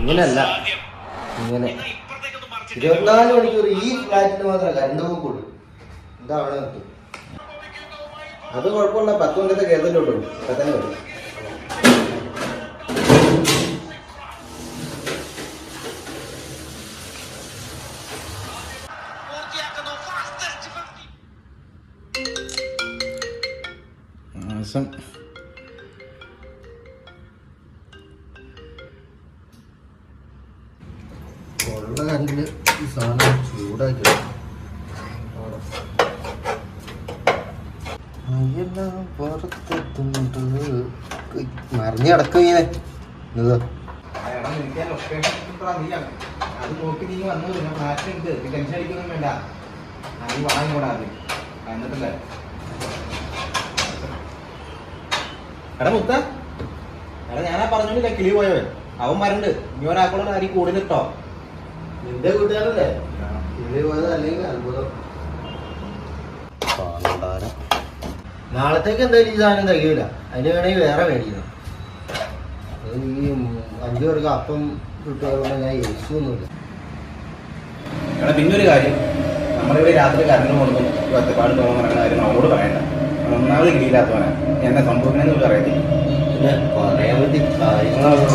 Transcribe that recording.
ഇങ്ങനെയല്ല, ഇങ്ങനെ 24 മണിക്കൂർ ഈ ഫ്ലാറ്റിന് മാത്രമല്ല കറണ്ട് പോക്കുള്ളൂ. എന്താ അവിടെ നിർത്തും. അത് കുഴപ്പമില്ല, 10 കൊല്ലത്തെ കേരളത്തിലോട്ടു ഇപ്പൊ തന്നെ വരും. ഉള്ള കണ്ടില് ഈ സാധനം ചൂടാക്കി എല്ലാം പുറത്തെത്തുന്നുണ്ട്. മറിഞ്ഞ് കിടക്കും ഇങ്ങനെ. അത് നോക്കി നീ വന്നു ഫ്ലാറ്റുണ്ട്, ടെൻഷൻ അടിക്കൊന്നും വേണ്ട. നീ വാങ്ങിക്കൂടാ അത് എന്നിട്ടല്ലേ. എടാ മുത്ത, എടാ ഞാനാ പറഞ്ഞോണ്ടില്ല കിളി പോയവൻ, അവൻ വരണ്ട്. ഇനി ഒരാൾക്കുള്ള കാര്യം കൂടുതൽ കിട്ടോ. നിന്റെ കൂട്ടുകാരല്ലേ കിളി പോയത്, അല്ലെങ്കിൽ അത്ഭുതം. നാളത്തേക്ക് എന്തായാലും ഈ സാധനം തികയില്ല, അതിന് വേണമെങ്കിൽ വേറെ മേടിക്കണം. ഈ 5 പേർക്ക് അപ്പം കിട്ടുക ഞാൻ യേശുവൊന്നുമില്ല. എടാ പിന്നൊരു കാര്യം, നമ്മളിവിടെ രാത്രി കറണ്ട് കൊടുക്കും ഒറ്റപ്പാട് പോകാൻ പറയുന്ന കാര്യം അവളോട് പറയണ്ട. ഒന്നാമത് കിട്ടിയില്ലാത്തവനാ, എന്നെ സംഭവിക്കണമെന്ന് പോലും അറിയത്തില്ല. പിന്നെ പറയാൻ പറ്റി കാര്യങ്ങളാണ്.